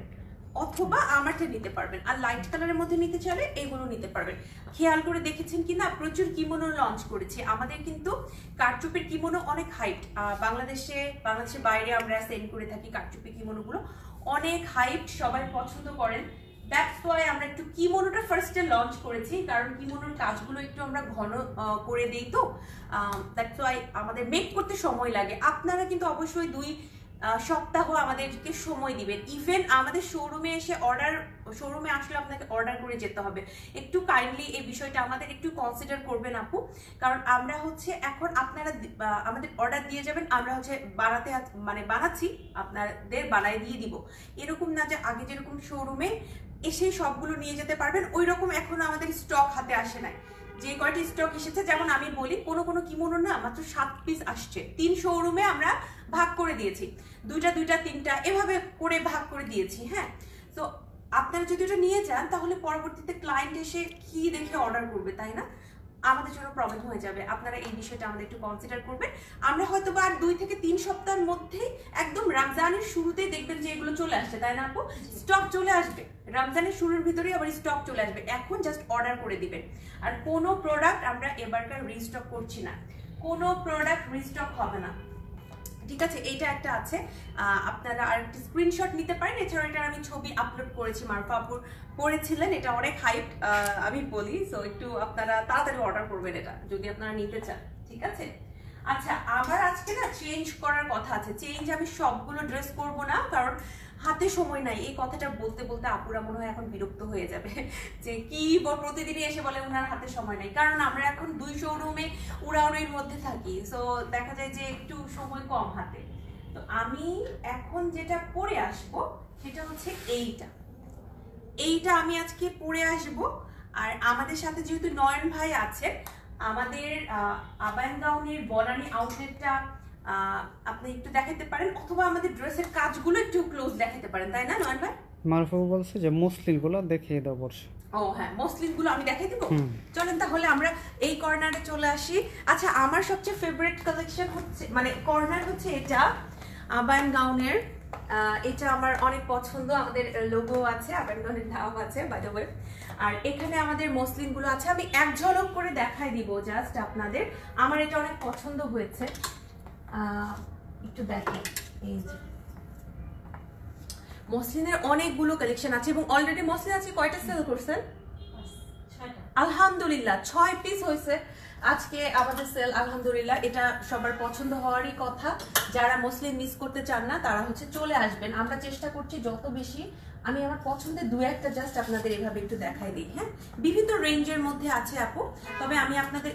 অথবা আমারটা নিতে পারবেন। আর লাইট কালারের মধ্যে নিতে চাইলে এগুলো নিতে পারবেন। খেয়াল করে দেখেছেন কিনা, প্রচুর কিমোনো লঞ্চ করেছি। আমাদের কিন্তু কারচুপির কিমোনো অনেক হাইট, বাংলাদেশের বাইরে আমরা সেন্ড করে থাকি। কারচুপি কিমোনো গুলো অনেক হাইট, সবাই পছন্দ করেন। দ্যাটস ওয়াই আমরা একটু কিমোনোটা ফার্স্টে লঞ্চ করেছি, কারণ কিমোনোর কাজগুলো একটু আমরা ঘন করে দেই, তো দ্যাটস ওয়াই আমাদের মেক করতে সময় লাগে। আপনারা কিন্তু অবশ্যই 2 সপ্তাহ আমাদেরকে সময় দিবেন। ইভেন আমাদের শোরুমে আসলে আপনাকে অর্ডার করে যেতে হবে। একটু কাইন্ডলি এই বিষয়টা আমাদের একটু কনসিডার করবেন আপু, কারণ আমরা হচ্ছে এখন আপনারা আমাদের অর্ডার দিয়ে যাবেন, আমরা হচ্ছে বানাচ্ছি, আপনাদের বানায় দিয়ে দিব। এরকম না যে আগে যেরকম শোরুমে এসে সবগুলো নিয়ে যেতে পারবেন, ওই রকম এখন আমাদের স্টক হাতে আসে নাই। যে কয়টি স্টক এসেছে, যেমন আমি বলি কোনো কিমোনো না মাত্র 7 পিস আসছে। 3 শোরুমে আমরা ভাগ করে দিয়েছি, 2টা 3টা এভাবে করে ভাগ করে দিয়েছি। হ্যাঁ, তো আপনারা যদি এটা নিয়ে যান তাহলে পরবর্তীতে ক্লায়েন্ট এসে কি দেখে অর্ডার করবে, তাই না? আমাদের জন্য প্রবলেম হয়ে যাবে। আপনারা এই বিষয়টা আমাদের একটু কনসিডার করবেন। আমরা হয়তো বা আর 2 থেকে 3 সপ্তাহের মধ্যেই একদম রমজানের শুরুতেই দেখবেন যে এগুলো চলে আসছে, তাই না আপু? স্টক চলে আসবে, রমজানের শুরুর ভিতরেই আবার স্টক চলে আসবে। এখন জাস্ট অর্ডার করে দিবেন। আর কোনো প্রোডাক্ট আমরা এবারকার রিস্টক করছি না, কোনো প্রোডাক্ট রিস্টক হবে না। ঠিক আছে, এইটা একটা আছে, আপনারা আরেকটা স্ক্রিনশট নিতে পারেন। এছাড়া এটা আমি ছবি আপলোড করেছি, মারুফা আপুর পরেছিলেন, এটা অনেক হাইট আমি বলি। সো একটু আপনারা তাড়াতাড়ি অর্ডার করবেন এটা যদি আপনারা নিতে চান। ঠিক আছে, আচ্ছা আমার আজকে না চেঞ্জ করার কথা আছে। চেঞ্জ আমি সবগুলো ড্রেস করব না, কারণ হাতে সময় নাই। এই কথাটা বলতে বলতে আপুরা মনে হয় এখন বিরক্ত হয়ে যাবে যে কি প্রতিদিনই এসে বলে ওনার হাতে সময় নাই, কারণ আমরা এখন 2 শোরুমে উড়াউড়ির মধ্যে থাকি। সো দেখা যায় যে একটু সময় কম হাতে। তো আমি এখন যেটা পরে আসব সেটা হচ্ছে এইটা আমি আজকে পরে আসব। আর আমাদের সাথে যেহেতু নয়ন ভাই আছে, আমাদের আবায়ান গাউনের বনানী আউটলেটটা আপনি একটু দেখাতে পারেন, অথবা আমাদের ড্রেসের কাজগুলো একটু ক্লোজ দেখাতে পারেন, তাই না নয়ন ভাই?
মারুফা বলছে যে মসলিনগুলো দেখিয়ে দাও বর্ষ।
ও হ্যাঁ, মসলিনগুলো আমি দেখাই দেব। চলেন তাহলে আমরা এই কর্নারে চলে আসি। আচ্ছা, আমার সবচেয়ে ফেভারিট কালেকশন হচ্ছে, মানে কর্নার হচ্ছে এটা আবায়ান গাউনের এটা আমার অনেক পছন্দ, আমাদের লোগো আছে, আবেদনের নাম আছে বাই দ্য ওয়ে। আর এখানে আমাদের মসলিনগুলো আছে, আমি এক ঝলক করে দেখাই দিব জাস্ট আপনাদের। আমার এটা অনেক পছন্দ হয়েছে, একটু দেখেন। এই যে মসলিনের অনেকগুলো কালেকশন আছে এবং অলরেডি মসলিন আছে কয়টা সেল করছেন? আলহামদুলিল্লাহ 6 পিস হয়েছে আজকে আমাদের সেল। আলহামদুলিল্লাহ, এটা সবার পছন্দ হওয়ারই কথা। যারা মসলিন মিস করতে চান না তারা হচ্ছে চলে আসবেন। আমরা চেষ্টা করছি যত বেশি, আমি আমার পছন্দের দু একটা জাস্ট আপনাদের এভাবে একটু দেখাই দিই। হ্যাঁ, বিভিন্ন রেঞ্জের মধ্যে আছে আপু, তবে আমি আপনাদের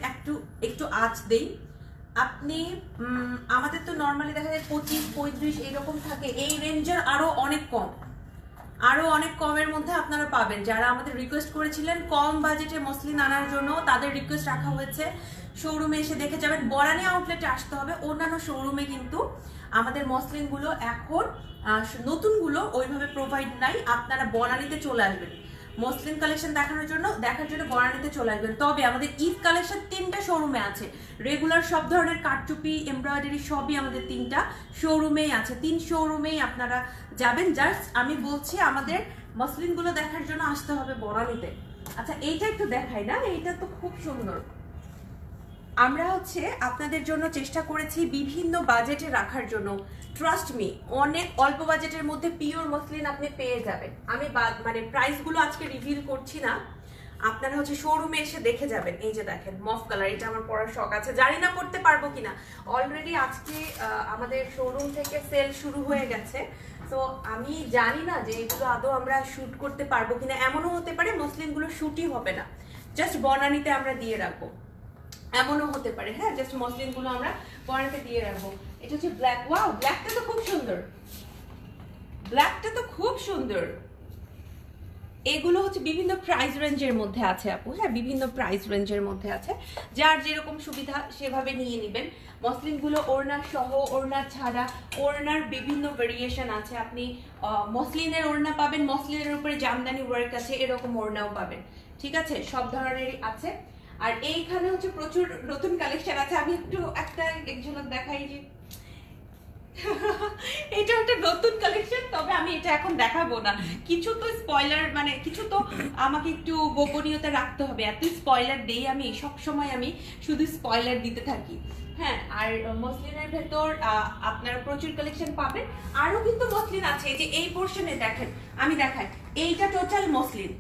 একটু আঁচ দেই। আপনি আমাদের তো নর্মালি দেখা যায় 25-35 এইরকম থাকে, এই রেঞ্জের আরো অনেক কম, আরো অনেক কমের মধ্যে আপনারা পাবেন। যারা আমাদের রিকোয়েস্ট করেছিলেন কম বাজেটে মসলিন আনার জন্য, তাদের রিকোয়েস্ট রাখা হয়েছে শোরুমে এসে দেখে যাবেন। বরানি আউটলেটে আসতে হবে, অন্যান্য শোরুমে কিন্তু আমাদের মসলিনগুলো এখন নতুনগুলো ওইভাবে প্রোভাইড নাই। আপনারা বরানিতে চলে আসবেন মসলিন কালেকশন দেখার জন্য বরানিতে চলে আসবেন। তবে আমাদের ঈদ কালেকশন 3টা শোরুমে আছে, রেগুলার সব ধরনের কাটচুপি এমব্রয়ডারি সবই আমাদের 3টা শোরুমেই আছে। 3 শোরুমেই আপনারা যাবেন। জাস্ট আমি বলছি আমাদের মসলিনগুলো দেখার জন্য আসতে হবে বরানিতে। আচ্ছা, এইটা একটু দেখাই না, এইটা তো খুব সুন্দর। আমরা হচ্ছে আপনাদের জন্য চেষ্টা করেছি বিভিন্ন বাজেটে রাখার জন্য। ট্রাস্ট মি, অনেক অল্প বাজেটের মধ্যে পিওর মসলিন আপনি পেয়ে যাবেন। আমি মানে প্রাইসগুলো আজকে রিভিল করছি না, আপনারা হচ্ছে শোরুমে এসে দেখে যাবেন। এই যে দেখেন মফ কালার, এটা আমার পরার শখ আছে, জানি না পড়তে পারবো কিনা। অলরেডি আজকে আমাদের শোরুম থেকে সেল শুরু হয়ে গেছে, তো আমি জানি না যে এগুলো আদৌ আমরা শুট করতে পারবো কিনা। এমনও হতে পারে মসলিনগুলো শুটই হবে না, জাস্ট বনানিতে আমরা দিয়ে রাখবো, এমনও হতে পারে। হ্যাঁ, জাস্ট মসলিনগুলো আমরা বনানিতে দিয়ে রাখবো। এটা হচ্ছে ব্ল্যাক। ওয়াও, ব্ল্যাকটা তো খুব সুন্দর, ব্ল্যাকটা তো খুব সুন্দর। এগুলো হচ্ছে বিভিন্ন প্রাইস রেঞ্জের মধ্যে আছে আপু। হ্যাঁ, বিভিন্ন প্রাইস রেঞ্জের মধ্যে আছে, যার যেরকম সুবিধা সেভাবে নিয়ে নেবেন। মসলিনগুলো ওড়না সহ, ওড়না ছাড়া, ওড়নার বিভিন্ন ভেরিয়েশন আছে। আপনি মসলিনের ওড়না পাবেন, মসলিনের উপরে জামদানি ওয়ার্ক আছে, এরকম ওড়নাও পাবেন। ঠিক আছে, সব ধরনেরই আছে। আর এইখানে হচ্ছে প্রচুর নতুন কালেকশন আছে। আমি এক ঝলক দেখাই যে এটা একটা নতুন কালেকশন, তবে আমি এটা এখন দেখাবো না। কিছু তো স্পয়লার, মানে কিছু তো আমাকে একটু গোপনীয়তা রাখতে হবে। এত স্পয়লার দেই আমি, সব সময় আমি শুধু স্পয়লার দিতে থাকি। হ্যাঁ, আর মসলিনের ভেতর আপনারা প্রচুর কালেকশন পাবেন। আরো কিন্তু মসলিন আছে, এই যে এই পোর্শনে দেখেন, আমি দেখাই, এইটা টোটাল মসলিন।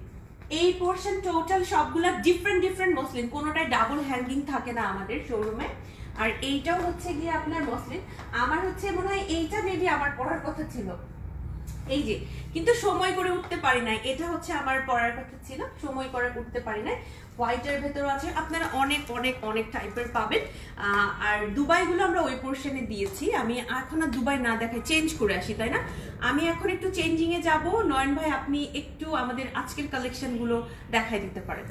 এই পোর্শন টোটাল সবগুলা ডিফারেন্ট মসলিন, কোনোটাই ডাবল হ্যাঙ্গিং থাকে না আমাদের শোরুমে। আর এইটাও হচ্ছে গিয়ে আপনার মসলিন। আমার হচ্ছে মনে হয় এইটা মেবি আমার পড়ার কথা ছিল, এই যে, কিন্তু সময় করে উঠতে পারি নাই। এটা হচ্ছে আমার পড়ার কথা ছিল, সময় করে উঠতে পারি নাই। হোয়াইটের ভেতরও আছে, আপনারা অনেক টাইপের পাবেন। আর দুবাইগুলো আমরা ওই পোর্শনে দিয়েছি। আমি এখন আর দুবাই না দেখাই, চেঞ্জ করে আসি, তাই না? আমি এখন একটু চেঞ্জিং এ যাব। নয়ন ভাই, আপনি একটু আমাদের আজকের কালেকশন গুলো দেখাই দিতে পারেন।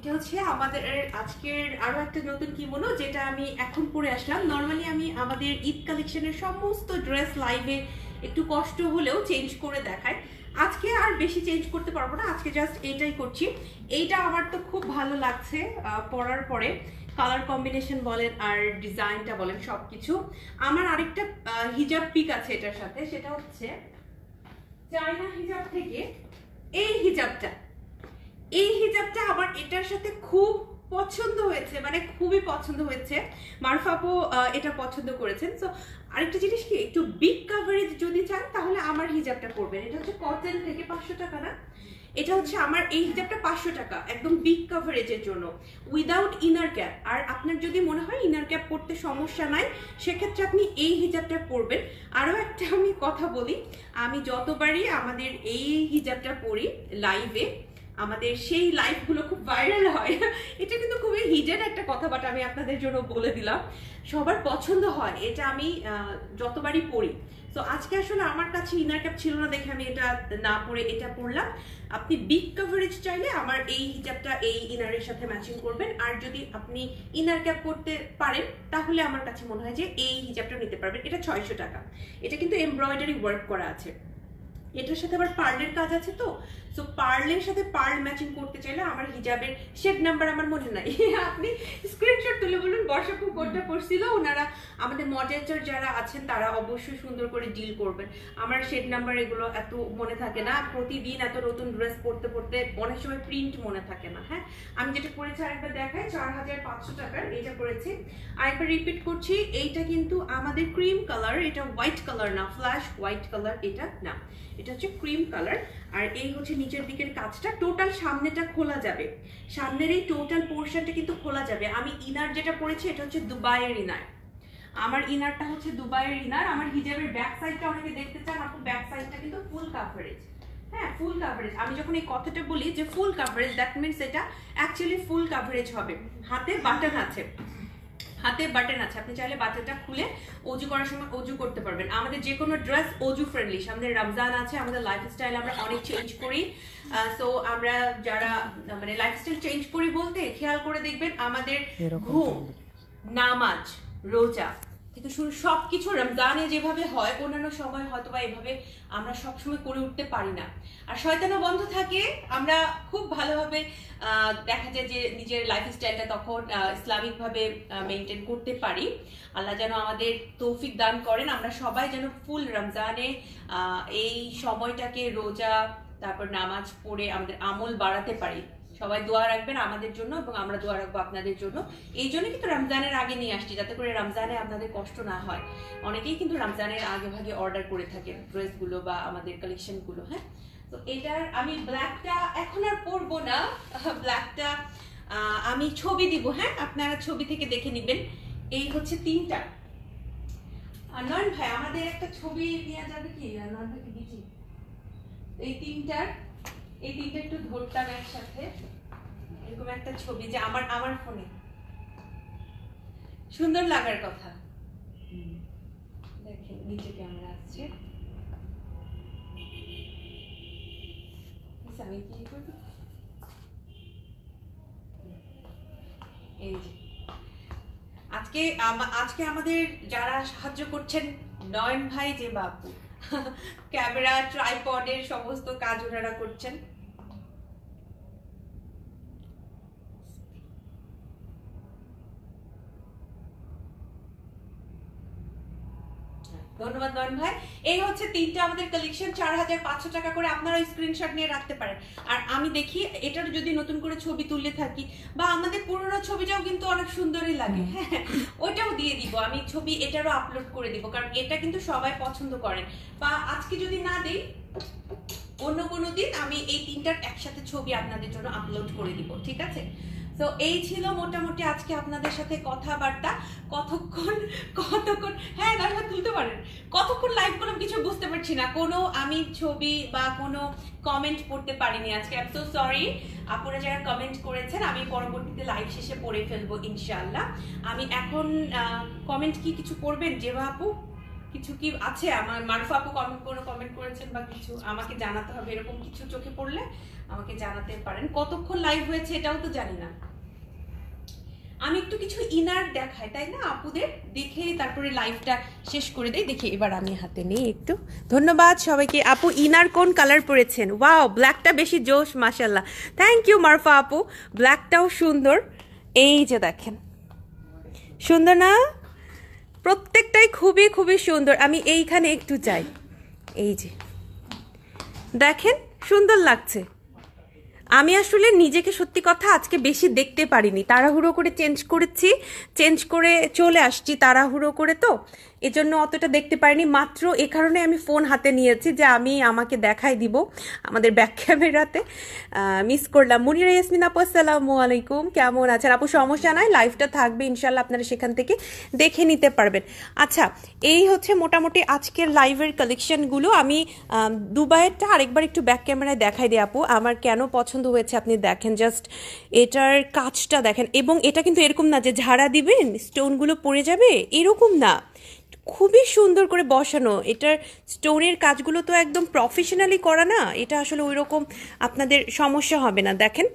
এটা হচ্ছে আমাদের আজকের আরো একটা নতুন কিমোনো, যেটা আমি এখন পরে আসলাম। নর্মালি আমি আমাদের ঈদ কালেকশনের সমস্ত ড্রেস লাইভে একটু কষ্ট হলেও চেঞ্জ করে দেখাই। আজকে আর বেশি চেঞ্জ করতে পারবো না, আজকে জাস্ট এটাই করছি। এইটা আমার তো খুব ভালো লাগছে পরার পরে, কালার কম্বিনেশন বলেন আর ডিজাইনটা বলেন সবকিছু। আমার আরেকটা হিজাব পিক আছে এটার সাথে, সেটা হচ্ছে চায়না হিজাব থেকে এই হিজাবটা। এই হিজাবটা আমার এটার সাথে খুব পছন্দ হয়েছে, মানে খুবই পছন্দ হয়েছে। মারফাপো এটা পছন্দ করেছেন। সো আরেকটা জিনিস কি, একটু বিগ কাভারেজ যদি চান তাহলে আমার হিজাবটা পরবেন। এটা হচ্ছে কটন থেকে, 500 টাকা না, এটা হচ্ছে আমার এই হিজাবটা 500 টাকা, একদম বিগ কাভারেজের জন্য, উইদাউট ইনার ক্যাপ। আর আপনার যদি মনে হয় ইনার ক্যাপ পরতে সমস্যা নাই, সেক্ষেত্রে আপনি এই হিজাবটা পরবেন। আরও একটা আমি কথা বলি, আমি যতবারই আমাদের এই হিজাবটা পরি লাইভে, আমাদের সেই লাইভগুলো খুব ভাইরাল হয়। এটা কিন্তু খুবই হিডেন একটা কথা, বাট আমি আপনাদের জন্য বলে দিলাম, সবার পছন্দ হয় এটা। আমি যতবারই পড়ি। তো আজকে আসলে আমার কাছে ইনার ক্যাপ ছিল না দেখে আমি এটা না পরে এটা পরলাম। আপনি বিগ কভারেজ চাইলে আমার এই হিজাবটা এই ইনারের সাথে ম্যাচিং করবেন। আর যদি আপনি ইনার ক্যাপ পরতে পারেন তাহলে আমার কাছে মনে হয় যে এই হিজাবটা নিতে পারবেন। এটা 600 টাকা। এটা কিন্তু এমব্রয়ডারি ওয়ার্ক করা আছে, এটার সাথে আবার পার্লের কাজ আছে। তো সো পার্লের সাথে পার্ল ম্যাচিং করতে চাইলে আমার হিজাবের শেড নাম্বার আমার মনে নাই, আপনি স্ক্রিনশট তুলে বলুন। বর্ষাপু কোডটা পড়ছিল, ওনারা আমাদের মডারেটর যারা আছেন তারা অবশ্যই সুন্দর করে ডিল করবেন। আমার শেড নাম্বার এগুলো এত মনে থাকে না, প্রতিদিন এত নতুন ড্রেস পরতে পরতে অনেক সময় প্রিন্ট মনে থাকে না। হ্যাঁ, আমি যেটা পরেছি আরেকবার দেখাই, 4500 টাকার এটা পরেছি। আরেকবার রিপিট করছি, এইটা কিন্তু আমাদের ক্রিম কালার, এটা হোয়াইট কালার না, ফ্ল্যাশ হোয়াইট কালার এটা না, এটা হচ্ছে ক্রিম কালার। আর এই হচ্ছে নিচের দিকের কাজটা, টোটাল সামনেটা খোলা যাবে, সামনের এই টোটাল পোর্শনটা কিন্তু খোলা যাবে। আমি ইনার যেটা পরেছি এটা হচ্ছে দুবাইয়ের ইনার, আমার ইনারটা হচ্ছে দুবাইয়ের ইনার। আমার হিজাবের ব্যাক সাইডটা অনেকে দেখতে চান, আপু ব্যাক সাইডটা কিন্তু ফুল কাভারেজ। হ্যাঁ, ফুল কাভারেজ। আমি যখন এই কথাটা বলি যে ফুল কাভারেজ, দ্যাট মিনস এটা অ্যাকচুয়ালি ফুল কাভারেজ হবে। হাতে বাটন আছে, হাতে বাটন আছে, আপনি চাইলে বাটনটা খুলে অজু করার সময় অজু করতে পারবেন। আমাদের যে কোনো ড্রেস অজু ফ্রেন্ডলি। সামনে রমজান আছে, আমাদের লাইফস্টাইল আমরা অনেক চেঞ্জ করি। সো আমরা যারা মানে লাইফস্টাইল চেঞ্জ করি বলতে খেয়াল করে দেখবেন আমাদের ঘুম, নামাজ, রোজা কিন্তু সবকিছু রমজানে যেভাবে হয় অন্যান্য সময় হয়তো বা এভাবে আমরা সবসময় করে উঠতে পারি না। আর শয়তানও বন্ধ থাকে, আমরা খুব ভালোভাবে দেখা যায় যে নিজের লাইফস্টাইলটা তখন ইসলামিকভাবে মেনটেন করতে পারি। আল্লাহ যেন আমাদের তৌফিক দান করেন, আমরা সবাই যেন ফুল রমজানে এই সময়টাকে রোজা তারপর নামাজ পড়ে আমাদের আমল বাড়াতে পারি। সবাই দোয়া রাখবেন আমাদের জন্য এবং আমরা দোয়া রাখবো আপনাদের জন্য। এই জন্য কিন্তু রমজানের আগে নিয়ে আসছি, যাতে করে রমজানে আপনাদের কষ্ট না হয়। অনেকেই কিন্তু রমজানের আগে ভাগে অর্ডার করে থাকেন ড্রেসগুলো বা আমাদের কালেকশনগুলো। হ্যাঁ, তো এটার আমি ব্ল্যাকটা এখন আর পরবো না, ব্ল্যাকটা আমি ছবি দিব। হ্যাঁ, আপনারা ছবি থেকে দেখে নেবেন। এই হচ্ছে তিনটা। নয়ন ভাই আমাদের একটা ছবি দেওয়া যাবে কি? নয়ন ভাইকে দিচ্ছি এই তিনটা একটু ধরতাম একসাথে, এরকম একটা ছবি যে আমার ফোনে সুন্দর লাগার কথা। দেখেন নিচে ক্যামেরা আসছে, আমি কি করব? এই যে আজকে আমাদের যারা সাহায্য করছেন, নয়ন ভাই যে বাপু, ক্যামেরা ট্রাইপডের সমস্ত কাজ ওনারা করছেন। ধন্যবাদ নয়ন ভাই। এই হচ্ছে তিনটা আমাদের কালেকশন, 4500 টাকা করে। আপনারা স্ক্রিনশট নিয়ে রাখতে পারেন। আর আমি দেখি এটার যদি নতুন করে ছবি তুললে থাকি বা আমাদের পুরোনো ছবিটাও কিন্তু অনেক সুন্দরই লাগে, হ্যাঁ ওইটাও দিয়ে দিব আমি ছবি, এটারও আপলোড করে দিব, কারণ এটা কিন্তু সবাই পছন্দ করেন। বা আজকে যদি না দিই অন্য কোনো দিন আমি এই তিনটার একসাথে ছবি আপনাদের জন্য আপলোড করে দিব, ঠিক আছে? তো এই ছিল মোটামুটি আজকে আপনাদের সাথে কথাবার্তা। কতক্ষণ হ্যাঁ দাঁড়া তুলতে পারেন, কতক্ষণ লাইভ করলাম কিছু বুঝতে পারছি না, কোনো আমি ছবি বা কোনো কমেন্ট পড়তে পারিনি আজকে। I am so sorry. আপনারা যারা কমেন্ট করেছেন আমি পরবর্তীতে লাইভ শেষে পড়ে ফেলবো ইনশাআল্লাহ। আমি এখন কমেন্ট কি কিছু পড়বেন? যে আপু কিছু কি আছে? আমার মারুফা আপু কমেন্ট করেছেন বা কিছু আমাকে জানাতে হবে, এরকম কিছু চোখে পড়লে আমাকে জানাতে পারেন। কতক্ষণ লাইভ হয়েছে এটাও তো জানি না। আমি একটু কিছু ইনার দেখাই, তাই না আপুদের, দেখে তারপরে লাইভটা শেষ করে দেই। দেখি এবার আমি হাতে নেই একটু। ধন্যবাদ সবাইকে। আপু ইনার কোন কালার পরেছেন? ওয়াও, ব্ল্যাকটা বেশি জোশ, মাশাআল্লাহ। থ্যাংক ইউ মারফা আপু, ব্ল্যাকটাও সুন্দর। এই যে দেখেন, সুন্দর না? প্রত্যেকটাই খুবই খুবই সুন্দর। আমি এইখানে একটু চাই, এই যে দেখেন, সুন্দর লাগছে। আমি আসলে নিজেকে সত্যি কথা আজকে বেশি দেখতে পারিনি, তাড়াহুড়ো করে চেঞ্জ করে চলে আসছি তাড়াহুড়ো করে, তো এজন্য অতটা দেখতে পারিনি। মাত্র এ কারণে আমি ফোন হাতে নিয়েছি যে আমি আমাকে দেখাই দিব আমাদের ব্যাক ক্যামেরাতে। মিস করলাম। মুনিরা ইয়াসমিন আপু আসসালামু আলাইকুম, কেমন আছেন আপু? সমস্যা নাই, লাইভটা থাকবে ইনশাল্লাহ, আপনারা সেখান থেকে দেখে নিতে পারবেন। আচ্ছা, এই হচ্ছে মোটামুটি আজকের লাইভের কালেকশনগুলো। আমি দুবাইয়েরটা আরেকবার একটু ব্যাক ক্যামেরায় দেখাই দিই আপু, আমার কেন পছন্দ হয়েছে আপনি দেখেন। জাস্ট এটার কাজটা দেখেন, এবং এটা কিন্তু এরকম না যে ঝাড়া দিবেন স্টোনগুলো পড়ে যাবে, এরকম না, খুবই সুন্দর করে বসানো। এটার স্টোনের কাজগুলো তো একদম প্রফেশনালি করা না, এটা আসলে ওই রকম আপনাদের সমস্যা হবে না। দেখেন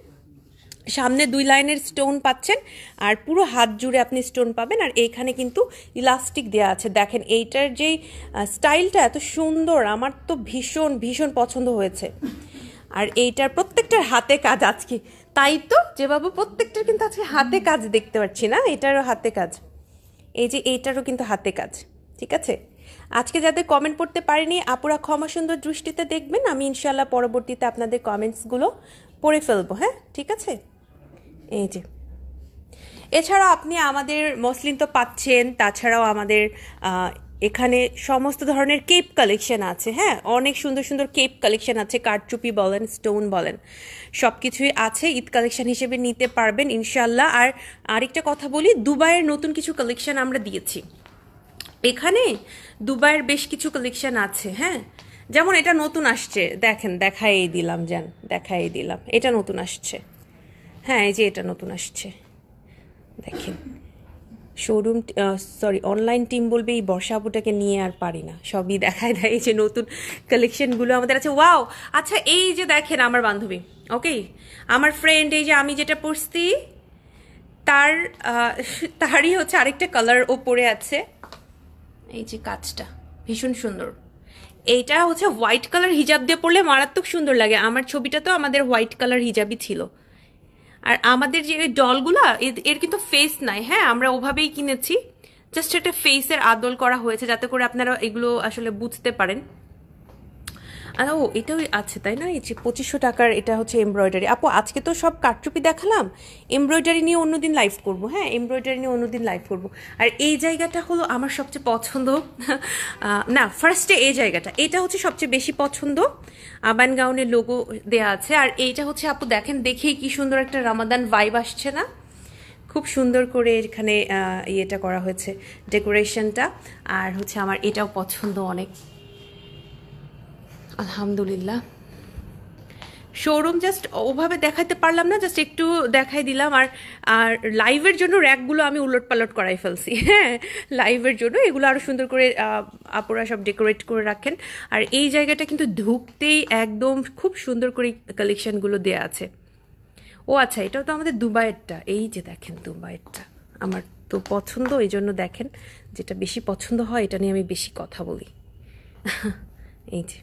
সামনে 2 লাইনের স্টোন পাচ্ছেন, আর পুরো হাত জুড়ে আপনি স্টোন পাবেন, আর এইখানে কিন্তু ইলাস্টিক দেওয়া আছে। দেখেন এইটার যেই স্টাইলটা এত সুন্দর, আমার তো ভীষণ ভীষণ পছন্দ হয়েছে। আর এইটার প্রত্যেকটার হাতে কাজ আজকে, তাই তো যেভাবে প্রত্যেকটার কিন্তু আজকে হাতে কাজ দেখতে পাচ্ছি না, এটারও হাতে কাজ, এই যে এইটারও কিন্তু হাতে কাজ। ঠিক আছে, আজকে যাদের কমেন্ট পড়তে পারিনি আপুরা ক্ষমা সুন্দর দৃষ্টিতে দেখবেন, আমি ইনশাল্লাহ পরবর্তীতে আপনাদের কমেন্টসগুলো পড়ে ফেলবো। হ্যাঁ ঠিক আছে। এই যে এছাড়া আপনি আমাদের মসলিন তো পাচ্ছেন, তাছাড়াও আমাদের এখানে সমস্ত ধরনের কেপ কালেকশন আছে। হ্যাঁ, অনেক সুন্দর সুন্দর কেপ কালেকশন আছে, কারচুপি বলেন, স্টোন বলেন, সব কিছুই আছে। ঈদ কালেকশন হিসেবে নিতে পারবেন ইনশাল্লাহ। আর আরেকটা কথা বলি, দুবাইয়ের নতুন কিছু কালেকশন আমরা দিয়েছি এখানে। দুবাইয়ের বেশ কিছু কালেকশন আছে। হ্যাঁ, যেমন এটা নতুন আসছে, দেখেন দেখাই দিলাম, এটা নতুন আসছে। হ্যাঁ, এই যে এটা নতুন আসছে, দেখেন। শোরুম অনলাইন টিম বলবে এই বর্ষা আপুটাকে নিয়ে আর পারি না, সবই দেখায় দেয়। এই যে নতুন কালেকশনগুলো আমাদের আছে। ওয়াও, আচ্ছা এই যে দেখেন আমার বান্ধবী, ওকে আমার ফ্রেন্ড, এই যে আমি যেটা পরছি তারই হচ্ছে আরেকটা কালার ও পরে আছে। এই যে কাজটা ভীষণ সুন্দর। এইটা হচ্ছে হোয়াইট কালার হিজাব দিয়ে পরলে মারাত্মক সুন্দর লাগে। আমার ছবিটা তো আমাদের হোয়াইট কালার হিজাবই ছিল। আর আমাদের যে ডলগুলা, এর কিন্তু ফেস নাই। হ্যাঁ, আমরা ওভাবেই কিনেছি, জাস্ট একটা ফেসের আদল করা হয়েছে যাতে করে আপনারা এগুলো আসলে বুঝতে পারেন। ও এটাও আছে তাই না? এই যে 2500 টাকার, এটা হচ্ছে এমব্রয়ডারি। আপু আজকে তো সব কারচুপি দেখালাম, এমব্রয়ডারি নিয়ে অন্যদিন লাইভ করব। হ্যাঁ, এমব্রয়ডারি নিয়ে অন্যদিন লাইভ করব। আর এই জায়গাটা হলো আমার সবচেয়ে পছন্দ, না ফার্স্টে এই জায়গাটা, এটা হচ্ছে সবচেয়ে বেশি পছন্দ। আবান গাউনের লোগো দেয়া আছে। আর এইটা হচ্ছে আপু দেখেন, দেখেই কি সুন্দর একটা রামাদান ভাইব আসছে না? খুব সুন্দর করে এখানে ইয়েটা করা হয়েছে, ডেকোরেশনটা। আর হচ্ছে আমার এটাও পছন্দ অনেক, আলহামদুলিল্লাহ। শোরুম জাস্ট ওভাবে দেখাতে পারলাম না, জাস্ট একটু দেখাই দিলাম। আর লাইভের জন্য র্যাকগুলো আমি উলট পালট করাই ফেলছি। হ্যাঁ, লাইভের জন্য এগুলো আরও সুন্দর করে আপুরা সব ডেকোরেট করে রাখেন। আর এই জায়গাটা কিন্তু ঢুকতেই একদম খুব সুন্দর করে কালেকশনগুলো দেয়া আছে। ও আচ্ছা, এটাও তো আমাদের দুবাইয়েরটা। এই যে দেখেন দুবাইয়েরটা আমার তো পছন্দ, এই জন্য দেখেন যেটা বেশি পছন্দ হয় এটা নিয়ে আমি বেশি কথা বলি। এই যে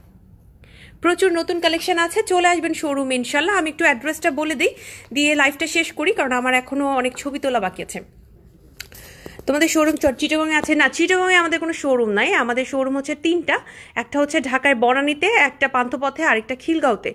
প্রচুর নতুন কালেকশন আছে, চলে আসবেন শোরুমে ইনশাল্লাহ। আমি একটু অ্যাড্রেসটা বলে দিই, দিয়ে লাইভটা শেষ করি, কারণ আমার এখনো অনেক ছবি তোলা বাকি আছে। তোমাদের শোরুম চিটাগংয়ে আছে না? চিটাগংয়ে আমাদের কোনো শোরুম নাই, আমাদের শোরুম হচ্ছে 3টা। একটা হচ্ছে ঢাকায় বনানীতে, একটা পান্থপথে, আরেকটা খিলগাঁওতে।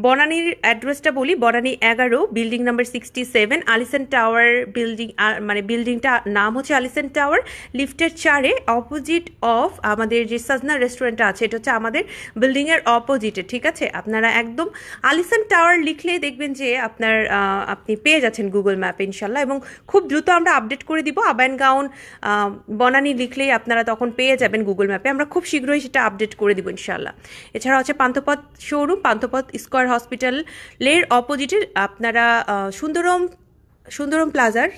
বনানীর অ্যাড্রেসটা বলি, বনানী 11, বিল্ডিং নাম্বার 67, আলিসেন টাওয়ার বিল্ডিং। মানে বিল্ডিংটা নাম হচ্ছে আলিসেন টাওয়ার, লিফটের 4-এ, অপোজিট অফ আমাদের যে সাজনা রেস্টুরেন্টটা আছে, এটা হচ্ছে আমাদের বিল্ডিংয়ের অপোজিটে। ঠিক আছে, আপনারা একদম আলিসেন টাওয়ার লিখলে দেখবেন যে আপনি পেয়ে যাচ্ছেন গুগল ম্যাপে ইনশাল্লাহ। এবং খুব দ্রুত আমরা আপডেট করে দিব, আবান গাউন বনানী লিখলেই আপনারা তখন পেয়ে যাবেন গুগল ম্যাপে। আমরা খুব শীঘ্রই সেটা আপডেট করে দিব ইনশাল্লাহ। এছাড়া হচ্ছে পান্থপথ শোরুম, পান্থপথ স্কয়ার হসপিটালের অপোজিটে। আপনারা সুন্দরম সুন্দরম প্লাজার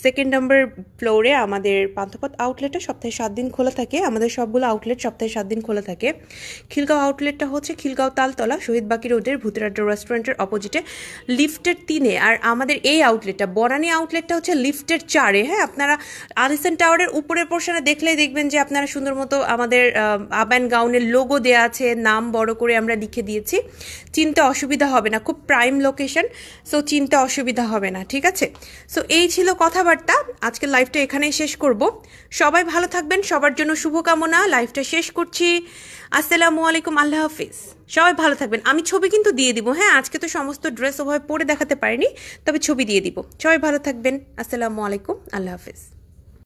2nd নম্বর ফ্লোরে আমাদের পান্থপথ আউটলেটটা সপ্তাহে 7 দিন খোলা থাকে। আমাদের সবগুলো আউটলেট সপ্তাহে 7 দিন খোলা থাকে। খিলগাঁও আউটলেটটা হচ্ছে খিলগাঁও তালতলা শহীদ বাকি রোডের ভূতেরাড্ডা রেস্টুরেন্টের অপোজিটে লিফটের 3-এ। আর আমাদের এই আউটলেটটা বনানী আউটলেটটা হচ্ছে লিফটের 4-এ। হ্যাঁ, আপনারা আলিসান টাওয়ারের উপরের পোর্শনে দেখলেই দেখবেন যে আপনারা সুন্দর মতো আমাদের আপ অ্যান্ড গাউনের লোগো দেওয়া আছে, নাম বড় করে আমরা লিখে দিয়েছি। চিনতে অসুবিধা হবে না, খুব প্রাইম লোকেশন, সো চিনতে অসুবিধা হবে না। ঠিক আছে, সো এই ছিল কথাবার্তা। আজকের লাইভটা এখানেই শেষ করব। সবাই ভালো থাকবেন, সবার জন্য শুভকামনা। লাইভটা শেষ করছি। আসসালামু আলাইকুম, আল্লাহ হাফিজ। সবাই ভালো থাকবেন। আমি ছবি কিন্তু দিয়ে দিব। হ্যাঁ, আজকে তো সমস্ত ড্রেস ওভাবে পরে দেখাতে পারিনি, তবে ছবি দিয়ে দিব। সবাই ভালো থাকবেন। আসসালামু আলাইকুম, আল্লাহ হাফিজ।